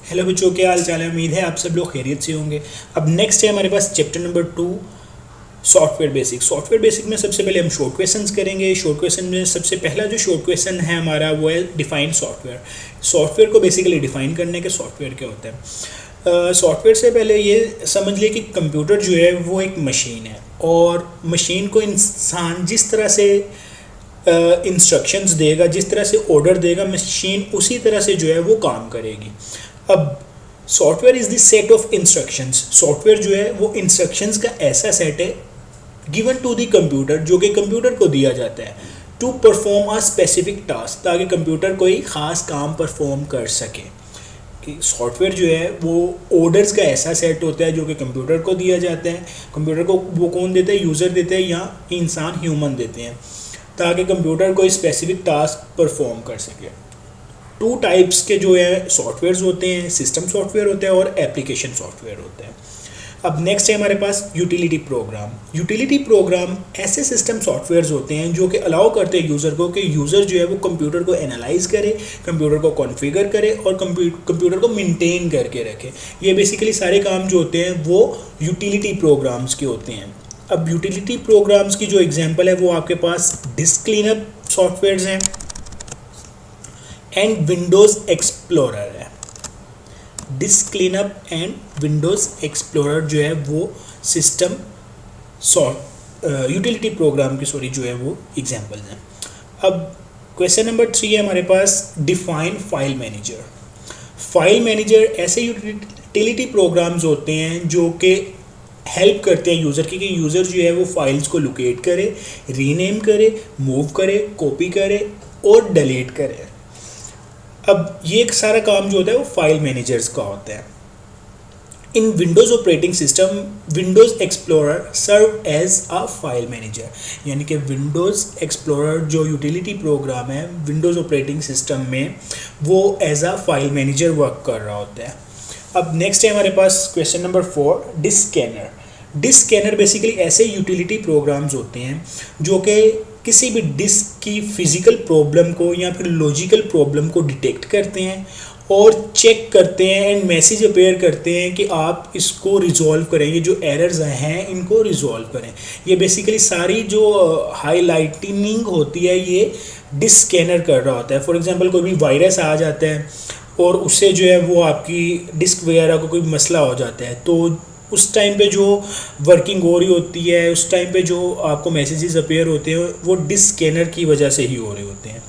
Hello बच्चों, क्या हाल चाल है। उम्मीद है आप सब लोग खैरियत से होंगे। अब नेक्स्ट है हमारे पास chapter number 2, software basic. Software basic में सबसे पहले हम शॉर्ट क्वेश्चंस करेंगे। शॉर्ट क्वेश्चन में सबसे पहला जो शॉर्ट क्वेश्चन है हमारा वो है डिफाइन सॉफ्टवेयर। सॉफ्टवेयर को बेसिकली डिफाइन करने के सॉफ्टवेयर क्या होता है। सॉफ्टवेयर से पहले ये समझ लिए कि कंप्यूटर जो है वो एक मशीन है, और मशीन को इंसान जिस तरह से इंस्ट्रक्शंस देगा, जिस तरह से ऑर्डर देगा, मशीन उसी तरह से जो है वो काम करेगी। अब software is the set of instructions. Software जो है वो इंस्ट्रक्शंस का ऐसा सेट है गिवन टू द कंप्यूटर, जो कि कंप्यूटर को दिया जाता है to perform a specific task, ताकि कंप्यूटर कोई ख़ास काम परफॉर्म कर सके। कि सॉफ्टवेयर जो है वो ऑर्डर्स का ऐसा सेट होता है जो कि कंप्यूटर को दिया जाता है। कंप्यूटर को वो कौन देता है? यूज़र देते हैं या इंसान ह्यूमन देते हैं, ताकि कंप्यूटर कोई स्पेसिफिक टास्क परफॉर्म कर सके। टू टाइप्स के जो है सॉफ्टवेयर्स होते हैं, सिस्टम सॉफ्टवेयर होता है और एप्लीकेशन सॉफ्टवेयर होता है। अब नेक्स्ट है हमारे पास यूटिलिटी प्रोग्राम। यूटिलिटी प्रोग्राम ऐसे सिस्टम सॉफ्टवेयर्स होते हैं जो कि अलाउ करते हैं यूज़र को कि यूज़र जो है वो कंप्यूटर को एनालाइज करे, कंप्यूटर को कॉन्फ़िगर करे और कंप्यूटर को मेंटेन करके रखे। ये बेसिकली सारे काम जो होते हैं वो यूटिलिटी प्रोग्राम्स के होते हैं। अब यूटिलिटी प्रोग्राम्स की जो एग्जांपल है वो आपके पास डिस्क क्लीनअप सॉफ्टवेयर्स हैं एंड विंडोज़ एक्सप्लोरर है। Disc cleanup and Windows Explorer जो है वो सिस्टम यूटिलिटी प्रोग्राम की जो है वो एग्जांपल्स हैं। अब क्वेश्चन नंबर 3 है हमारे पास define file manager. File manager ऐसे यूटिलिटी प्रोग्राम्स होते हैं जो कि हेल्प करते हैं यूज़र की, कि यूज़र जो है वो फाइल्स को लोकेट करे, रीनेम करे, मूव करे, कॉपी करे और डिलीट करे। अब ये एक सारा काम जो होता है वो फाइल मैनेजर्स का होता है। In Windows operating system Windows Explorer serve as a file manager, यानी कि विंडोज़ एक्सप्लोरर जो यूटिलिटी प्रोग्राम है विंडोज़ ऑपरेटिंग सिस्टम में, वो as a file manager work कर रहा होता है। अब नेक्स्ट है हमारे पास question number 4, disk scanner. Disk scanner basically ऐसे यूटिलिटी प्रोग्राम्स होते हैं जो कि किसी भी डिस्क की फिज़िकल प्रॉब्लम को या फिर लॉजिकल प्रॉब्लम को डिटेक्ट करते हैं और चेक करते हैं एंड मैसेज अपेयर करते हैं कि आप इसको रिजॉल्व करें, ये जो एरर्स हैं इनको रिजॉल्व करें। ये बेसिकली सारी जो हाईलाइटनिंग होती है ये डिस्क स्कैनर कर रहा होता है। फॉर एग्जांपल कोई भी वायरस आ जाता है और उससे जो है वो आपकी डिस्क वगैरह को कोई मसला हो जाता है, तो उस टाइम पे जो वर्किंग हो रही होती है, उस टाइम पे जो आपको मैसेजेस अपेयर होते हैं वो डिस्क स्कैनर की वजह से ही हो रहे होते हैं।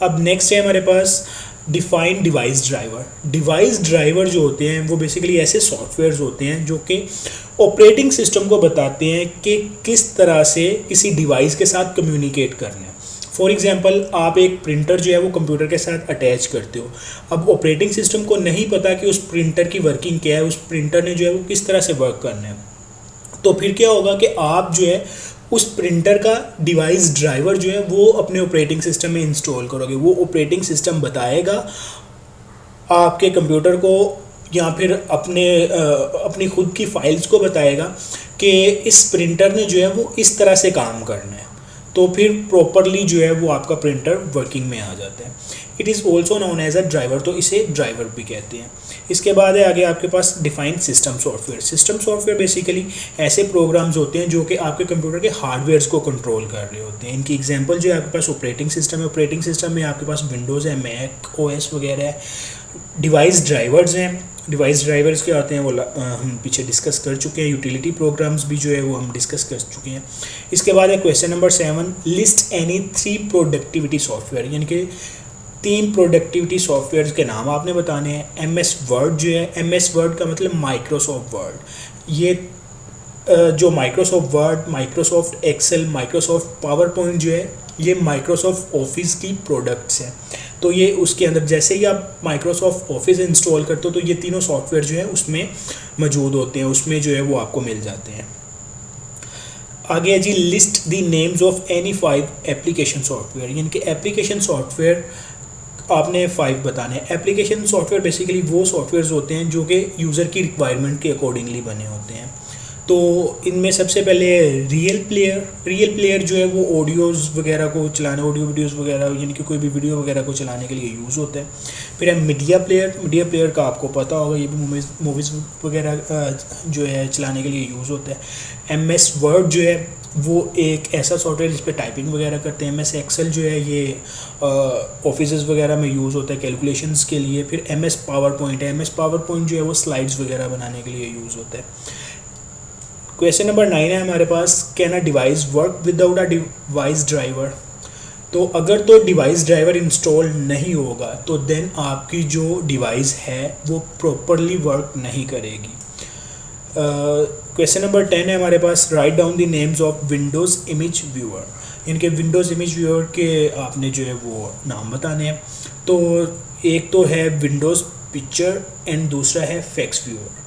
अब नेक्स्ट है हमारे पास define device driver. Device driver जो होते हैं वो बेसिकली ऐसे सॉफ्टवेयर्स होते हैं जो कि ऑपरेटिंग सिस्टम को बताते हैं कि किस तरह से किसी डिवाइस के साथ कम्युनिकेट करना है। फॉर एग्जांपल आप एक प्रिंटर जो है वो कंप्यूटर के साथ अटैच करते हो। अब ऑपरेटिंग सिस्टम को नहीं पता कि उस प्रिंटर की वर्किंग क्या है, उस प्रिंटर ने जो है वो किस तरह से वर्क करना है, तो फिर क्या होगा कि आप जो है उस प्रिंटर का डिवाइस ड्राइवर जो है वो अपने ऑपरेटिंग सिस्टम में इंस्टॉल करोगे। वो ऑपरेटिंग सिस्टम बताएगा आपके कंप्यूटर को या फिर अपनी खुद की फाइल्स को बताएगा कि इस प्रिंटर ने जो है वो इस तरह से काम करना है, तो फिर प्रॉपरली जो है वो आपका प्रिंटर वर्किंग में आ जाता है। It is also known as a driver, तो इसे ड्राइवर भी कहते हैं। इसके बाद है आगे आपके पास define system software. System software basically ऐसे प्रोग्राम्स होते हैं जो कि आपके कंप्यूटर के हार्डवेयर्स को कंट्रोल कर रहे होते हैं। इनकी एग्जांपल जो है आपके पास ऑपरेटिंग सिस्टम है। ऑपरेटिंग सिस्टम में आपके पास विंडोज़ है, मैक ओएस वगैरह है। डिवाइस ड्राइवर्स हैं। डिवाइस ड्राइवर्स क्या होते हैं वो हम पीछे डिस्कस कर चुके हैं। यूटिलिटी प्रोग्राम्स भी जो है वो हम डिस्कस कर चुके हैं। इसके बाद है question number 7, list any 3 productivity software, यानी कि 3 प्रोडक्टिविटी सॉफ्टवेयर के नाम आपने बताने हैं। MS वर्ड जो है, MS वर्ड का मतलब माइक्रोसॉफ्ट वर्ड। ये जो Microsoft Word, Microsoft Excel, Microsoft PowerPoint जो है ये माइक्रोसॉफ्ट ऑफिस की प्रोडक्ट्स हैं। तो ये उसके अंदर जैसे ही आप माइक्रोसॉफ्ट ऑफिस इंस्टॉल करते हो तो ये तीनों सॉफ्टवेयर जो है उसमें मौजूद होते हैं, उसमें जो है वो आपको मिल जाते हैं। आगे है जी list the names of any 5 application software, यानी कि एप्लीकेशन सॉफ्टवेयर आपने 5 बताने हैं। एप्लीकेशन सॉफ्टवेयर बेसिकली वो सॉफ्टवेयर होते हैं जो कि यूज़र की रिक्वायरमेंट के अकॉर्डिंगली बने होते हैं। तो इनमें सबसे पहले रियल प्लेयर जो है वो ऑडियोज़ वगैरह को चलाने, ऑडियो वीडियोज़ वगैरह यानी कि कोई भी वीडियो वगैरह को चलाने के लिए यूज़ होता है। फिर है मीडिया प्लेयर का आपको पता होगा, ये भी मूवीज़ वगैरह जो है चलाने के लिए यूज़ होता है। MS वर्ड जो है वो एक ऐसा सॉफ्टवेयर जिस पे टाइपिंग वगैरह करते हैं। MS एक्सेल जो है ये ऑफिस वगैरह में यूज़ होता है कैलकुलेशंस के लिए। फिर MS पावर पॉइंट जो है वो स्लाइड्स वगैरह बनाने के लिए यूज़ होता है। क्वेश्चन नंबर 9 है हमारे पास, can a device work without a device driver. तो अगर तो डिवाइस ड्राइवर इंस्टॉल नहीं होगा तो देन आपकी जो डिवाइस है वो प्रॉपरली वर्क नहीं करेगी। क्वेश्चन नंबर 10 है हमारे पास, write down the names of Windows image viewer. इनके विंडोज़ इमेज व्यूअर के आपने जो है वो नाम बताने हैं। तो एक तो है विंडोज़ पिक्चर एंड दूसरा है फैक्स व्यूअर।